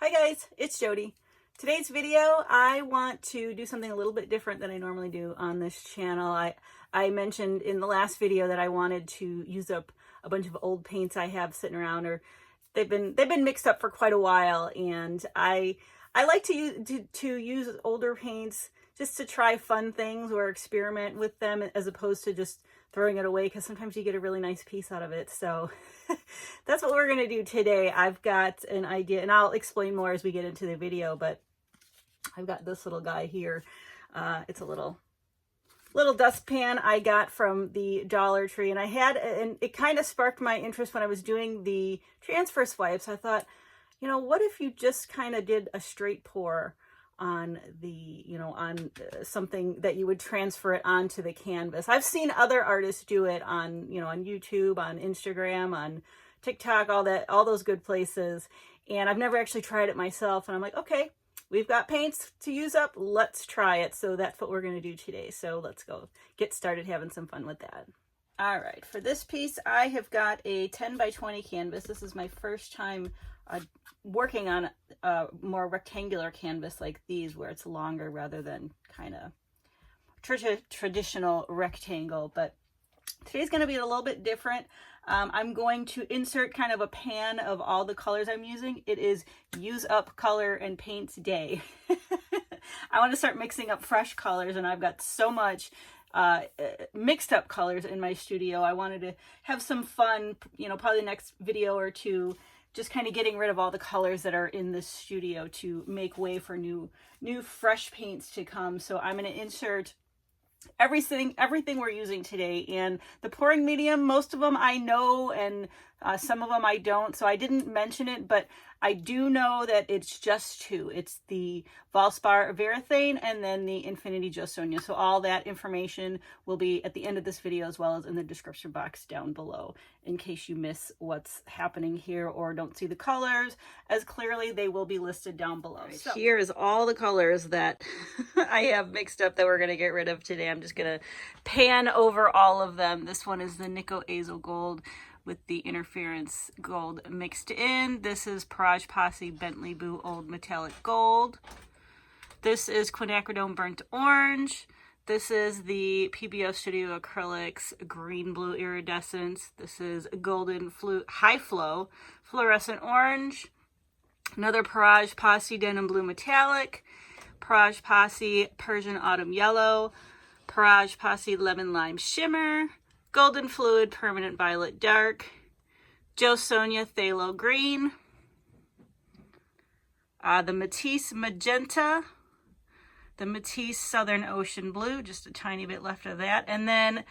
Hi guys, it's Jody. Today's video, I want to do something a little bit different than I normally do on this channel. I mentioned in the last video that I wanted to use up a bunch of old paints I have sitting around, or they've been mixed up for quite a while, and I like to use older paints just to try fun things or experiment with them, as opposed to just throwing it away, because sometimes you get a really nice piece out of it. So that's what we're going to do today. I've got an idea, and I'll explain more as we get into the video, but I've got this little guy here. It's a little dustpan I got from the Dollar Tree, and it kind of sparked my interest when I was doing the transfer swipes. I thought, you know, what if you just kind of did a straight pour on something that you would transfer it onto the canvas. I've seen other artists do it on YouTube, on Instagram, on TikTok, all those good places, and I've never actually tried it myself. And I'm like, okay, we've got paints to use up, let's try it. So that's what we're going to do today. So let's go get started having some fun with that. All right, for this piece, I have got a 10 by 20 canvas. This is my first time working on a more rectangular canvas like these, where it's longer rather than kind of traditional rectangle. But today's going to be a little bit different. I'm going to insert kind of a pan of all the colors I'm using. It is use up color and paints day. I want to start mixing up fresh colors, and I've got so much mixed up colors in my studio. I wanted to have some fun, probably the next video or two, just kind of getting rid of all the colors that are in this studio to make way for new fresh paints to come. So I'm going to insert everything we're using today. And the pouring medium, most of them I know, and some of them I don't, so I didn't mention it, but I do know that it's just two. It's the Valspar Varathane and then the Infinity Joe Sonia. So all that information will be at the end of this video, as well as in the description box down below, in case you miss what's happening here or don't see the colors as clearly. They will be listed down below. Right, so here is all the colors that I have mixed up that we're going to get rid of today. I'm just going to pan over all of them. This one is the Nico Azel Gold with the interference gold mixed in. This is Parage Posse Bentley Boo Old Metallic Gold. This is Quinacridone Burnt Orange. This is the PBO Studio Acrylics Green Blue Iridescence. This is Golden High Flow Fluorescent Orange. Another Parage Posse Denim Blue Metallic. Parage Posse Persian Autumn Yellow. Parage Posse Lemon Lime Shimmer. Golden Fluid Permanent Violet Dark, Joe Sonia Phthalo Green, the Matisse Magenta, the Matisse Southern Ocean Blue, just a tiny bit left of that, and then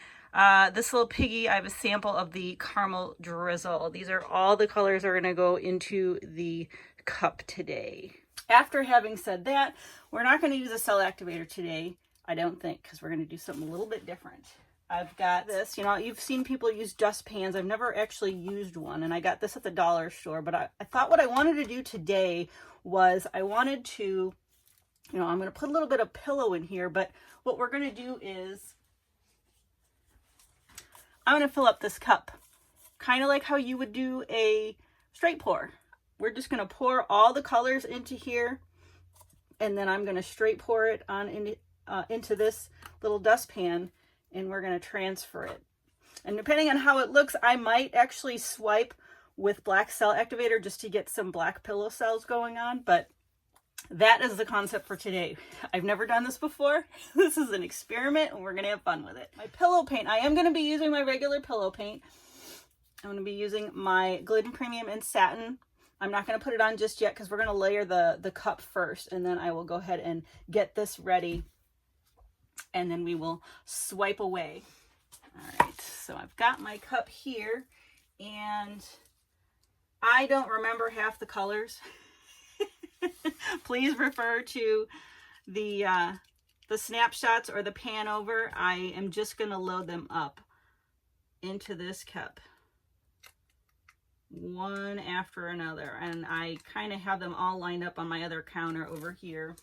this little piggy, I have a sample of the Caramel Drizzle. These are all the colors that are going to go into the cup today. After having said that, we're not going to use a cell activator today, I don't think, because we're going to do something a little bit different. I've got this, you've seen people use dustpans. I've never actually used one, and I got this at the dollar store, but I thought what I wanted to do today was I wanted to, I'm going to put a little bit of pillow in here, but what we're going to do is I'm going to fill up this cup, kind of like how you would do a straight pour. We're just going to pour all the colors into here, and then I'm going to straight pour it on into this little dustpan, and we're going to transfer it. And depending on how it looks, I might actually swipe with black cell activator just to get some black pillow cells going on, but that is the concept for today. I've never done this before. This is an experiment, and we're going to have fun with it. My pillow paint, I am going to be using my regular pillow paint. I'm going to be using my Glidden Premium in Satin. I'm not going to put it on just yet because we're going to layer the cup first, and then I will go ahead and get this ready, and then we will swipe away. All right, so I've got my cup here, and I don't remember half the colors. Please refer to the snapshots or the pan over. I am just going to load them up into this cup, one after another, and I kind of have them all lined up on my other counter over here.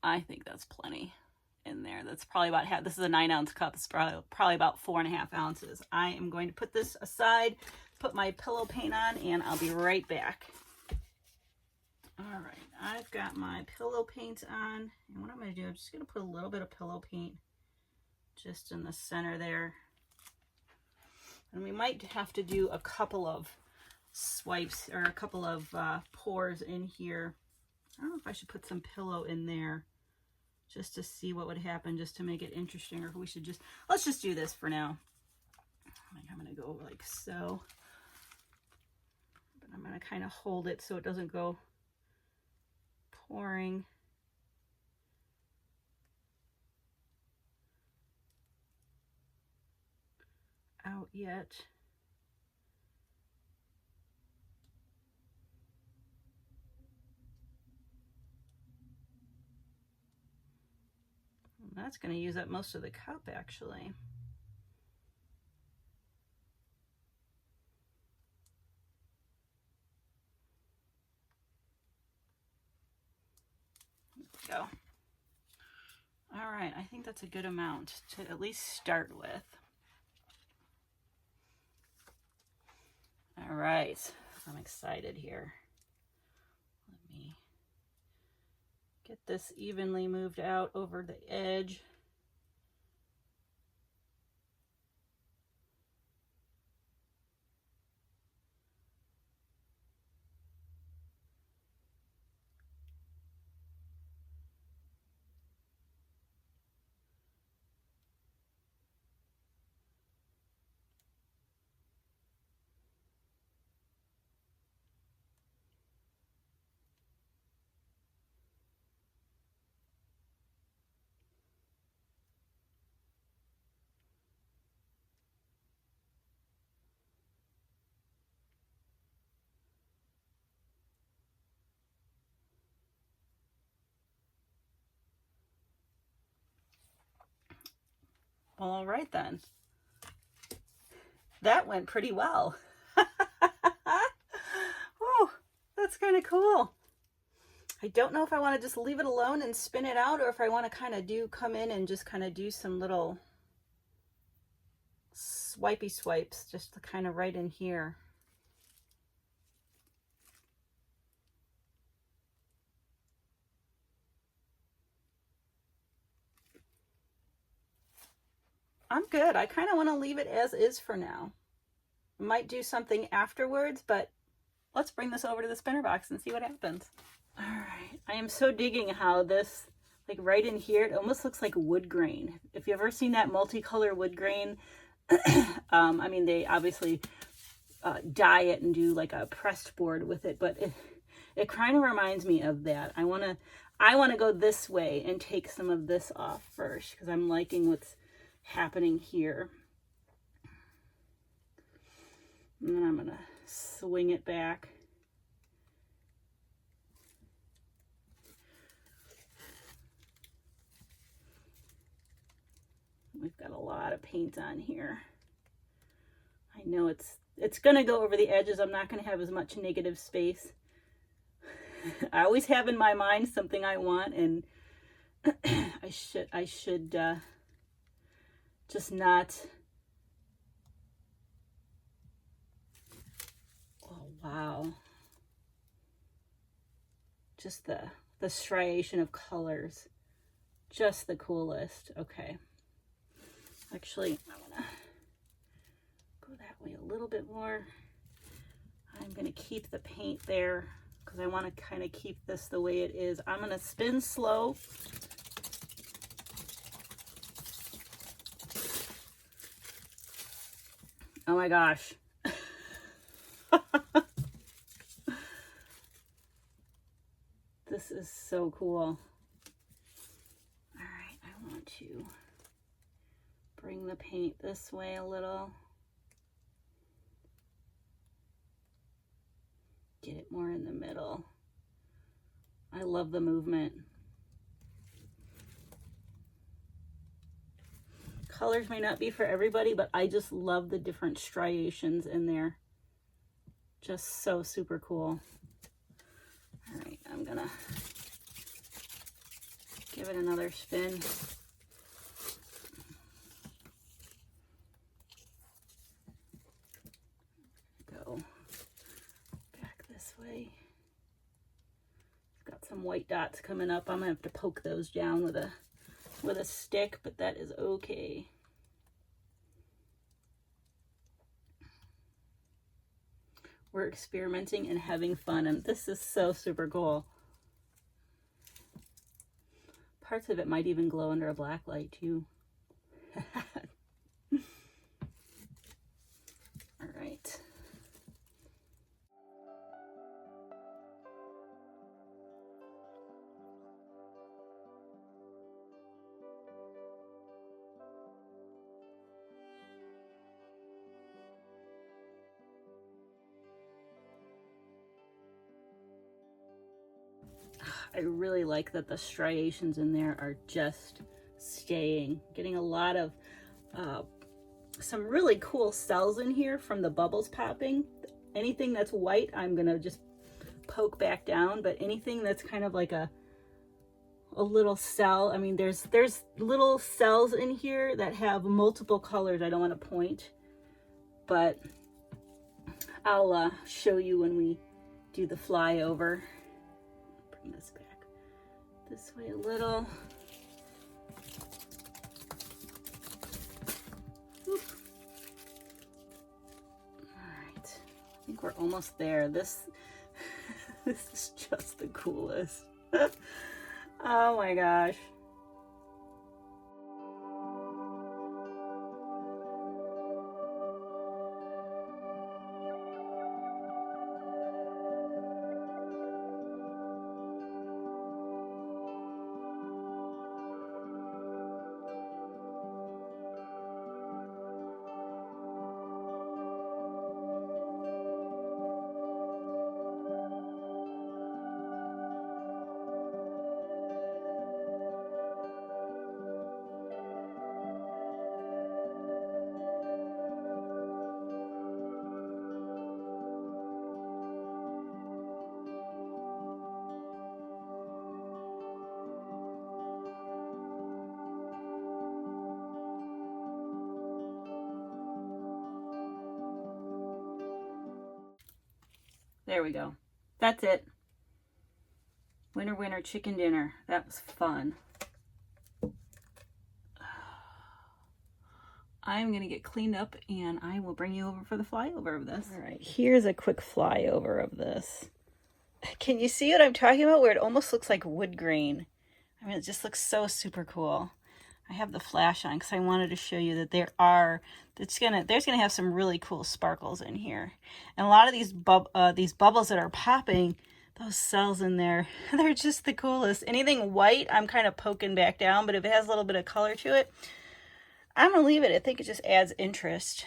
I think that's plenty in there. That's probably about half. This is a 9-ounce cup. It's probably about 4.5 ounces. I am going to put this aside, put my pillow paint on, and I'll be right back. All right, I've got my pillow paint on, and what I'm going to do, I'm just going to put a little bit of pillow paint just in the center there. And we might have to do a couple of swipes or a couple of pours in here. I don't know if I should put some pillow in there just to see what would happen, just to make it interesting, or if we should just, let's just do this for now. I'm going to go like so, but I'm going to kind of hold it so it doesn't go pouring. Out yet. And that's going to use up most of the cup, actually. Go. All right, I think that's a good amount to at least start with. All right, I'm excited here. Let me get this evenly moved out over the edge. Well, all right then. That went pretty well. Oh, that's kind of cool. I don't know if I want to just leave it alone and spin it out, or if I want to kind of come in and just kind of do some little swipey swipes just to kind of right in here. I'm good. I kind of want to leave it as is for now. Might do something afterwards, but let's bring this over to the spinner box and see what happens. All right. I am so digging how this, like right in here, it almost looks like wood grain. If you've ever seen that multicolor wood grain, I mean, they obviously dye it and do like a pressed board with it, but it kind of reminds me of that. I want to go this way and take some of this off first, because I'm liking what's happening here. And then I'm going to swing it back. We've got a lot of paint on here. I know it's going to go over the edges. I'm not going to have as much negative space. I always have in my mind something I want, and I should just not. Oh, wow. Just the striation of colors. Just the coolest. Okay. Actually, I'm going to go that way a little bit more. I'm going to keep the paint there because I want to kind of keep this the way it is. I'm going to spin slow. Oh my gosh. This is so cool. All right, I want to bring the paint this way a little. Get it more in the middle. I love the movement. Colors may not be for everybody, but I just love the different striations in there. Just so super cool. All right, I'm gonna Give it another spin. Go back this way. Got some white dots coming up. I'm gonna have to poke those down with a stick, but that is okay. We're experimenting and having fun, and this is so super cool. Parts of it might even glow under a black light too. All right. I really like that the striations in there are just staying. Getting a lot of some really cool cells in here from the bubbles popping. Anything that's white, I'm gonna just poke back down, but anything that's kind of like a little cell, I mean, there's little cells in here that have multiple colors. I don't want to point, but I'll show you when we do the flyover. Bring this back this way a little. Oop. All right, I think we're almost there. This is just the coolest. Oh my gosh. There we go. That's it. Winner, winner, chicken dinner. That was fun. I'm going to get cleaned up and I will bring you over for the flyover of this. All right, here's a quick flyover of this. Can you see what I'm talking about? Where it almost looks like wood grain. I mean, it just looks so super cool. I have the flash on because I wanted to show you that there's gonna have some really cool sparkles in here, and a lot of these bubbles that are popping, those cells in there, they're just the coolest. Anything white, I'm kind of poking back down, but if it has a little bit of color to it, I'm gonna leave it. I think it just adds interest.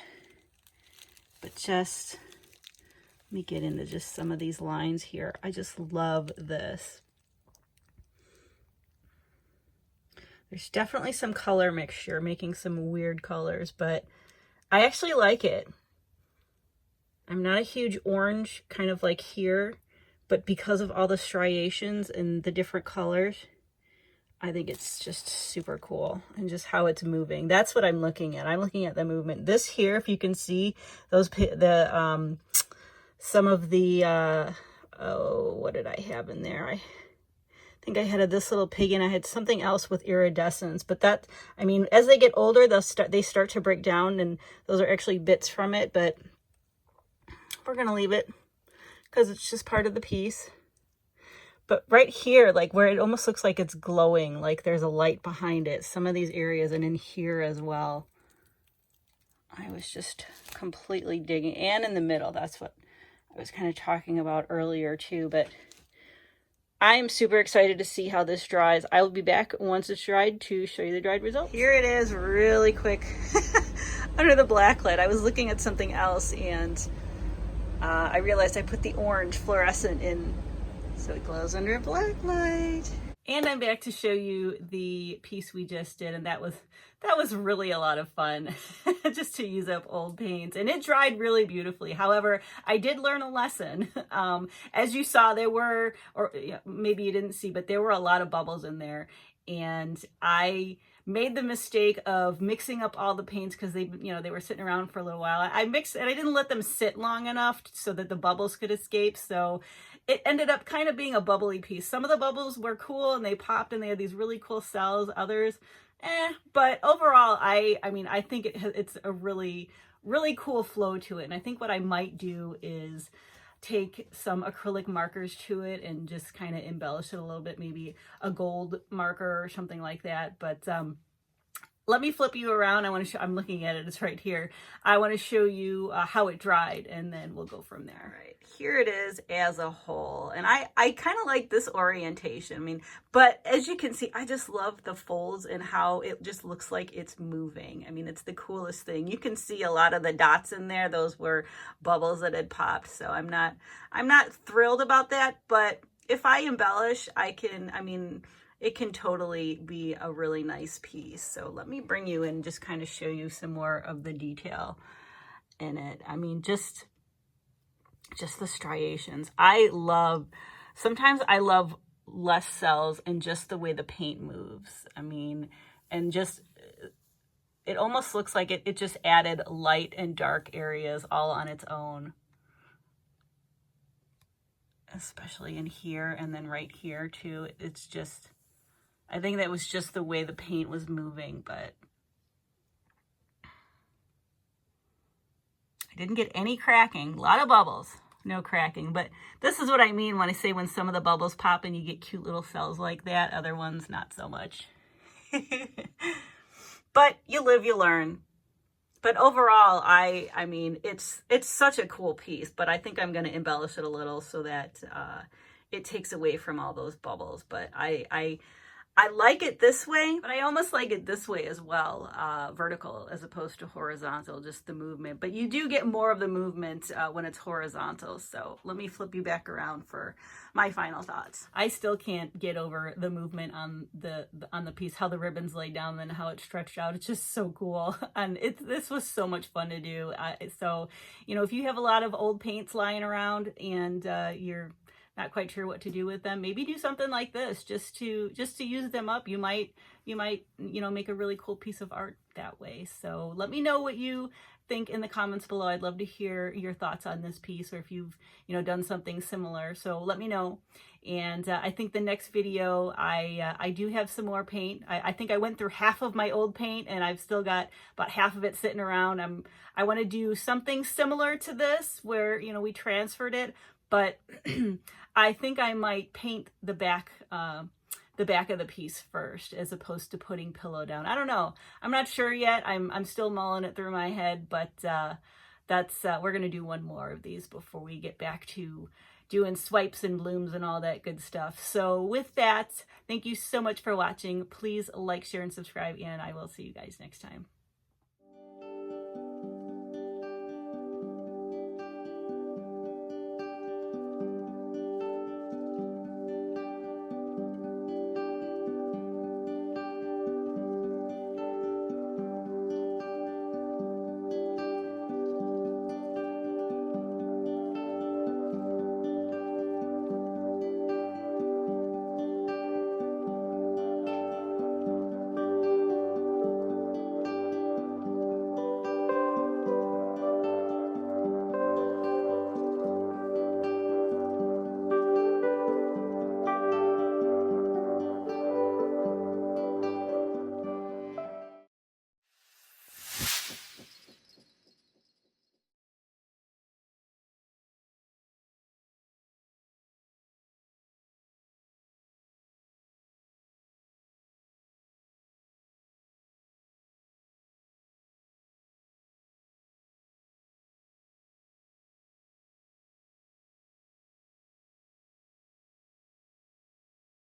But just let me get into just some of these lines here. I just love this. There's definitely some color mixture, making some weird colors, but I actually like it. I'm not a huge orange, kind of like here, but because of all the striations and the different colors, I think it's just super cool, and just how it's moving. That's what I'm looking at. I'm looking at the movement. This here, if you can see those, some of the, oh, what did I have in there? I think I had this little pig, and I had something else with iridescence, but that, I mean, as they get older, they start to break down, and those are actually bits from it, but we're going to leave it because it's just part of the piece. But right here, like where it almost looks like it's glowing, like there's a light behind it, some of these areas, and in here as well, I was just completely digging. And in the middle, that's what I was kind of talking about earlier too, but I'm super excited to see how this dries. I will be back once it's dried to show you the dried results. Here it is, really quick, under the black light. I was looking at something else, and I realized I put the orange fluorescent in, so it glows under a black light. And I'm back to show you the piece we just did, and that was really a lot of fun, just to use up old paints, and it dried really beautifully. However, I did learn a lesson. As you saw, there were, or maybe you didn't see, but there were a lot of bubbles in there, and I made the mistake of mixing up all the paints because they, you know, they were sitting around for a little while. I mixed, and I didn't let them sit long enough so that the bubbles could escape. So it ended up kind of being a bubbly piece. Some of the bubbles were cool and they popped and they had these really cool cells. Others, but overall, I mean, I think it's a really, really cool flow to it. And I think what I might do is take some acrylic markers to it and just kind of embellish it a little bit, maybe a gold marker or something like that. But let me flip you around. I want to show, I'm looking at it, it's right here. I want to show you how it dried, and then we'll go from there. All right, here it is as a whole. And I kind of like this orientation. I mean, but as you can see, I just love the folds and how it just looks like it's moving. I mean, it's the coolest thing. You can see a lot of the dots in there. Those were bubbles that had popped. So I'm not thrilled about that, but if I embellish, it can totally be a really nice piece. So let me bring you in and just kind of show you some more of the detail in it. I mean, just the striations. Sometimes I love less cells and just the way the paint moves. I mean, and just, it almost looks like it just added light and dark areas all on its own. Especially in here and then right here too. It's just, I think that was just the way the paint was moving, but I didn't get any cracking. A lot of bubbles, no cracking. But this is what I mean when I say when some of the bubbles pop and you get cute little cells like that. Other ones, not so much. But you live, you learn. But overall, I mean, it's such a cool piece, but I think I'm going to embellish it a little so that it takes away from all those bubbles. But I like it this way, but I almost like it this way as well, vertical as opposed to horizontal, just the movement. But you do get more of the movement when it's horizontal. So let me flip you back around for my final thoughts. I still can't get over the movement on the piece, how the ribbons lay down and how it stretched out. It's just so cool. And this was so much fun to do. So, you know, if you have a lot of old paints lying around and you're not quite sure what to do with them, maybe do something like this just to use them up. You might you know, make a really cool piece of art that way. So let me know what you think in the comments below. I'd love to hear your thoughts on this piece, or if you've, you know, done something similar. So let me know. And I think the next video, I do have some more paint. I think I went through half of my old paint and I've still got about half of it sitting around. I want to do something similar to this where, you know, we transferred it, but I think I might paint the back of the piece first as opposed to putting pillow down. I don't know. I'm not sure yet. I'm still mulling it through my head, but we're going to do one more of these before we get back to doing swipes and blooms and all that good stuff. So with that, thank you so much for watching. Please like, share, and subscribe, and I will see you guys next time.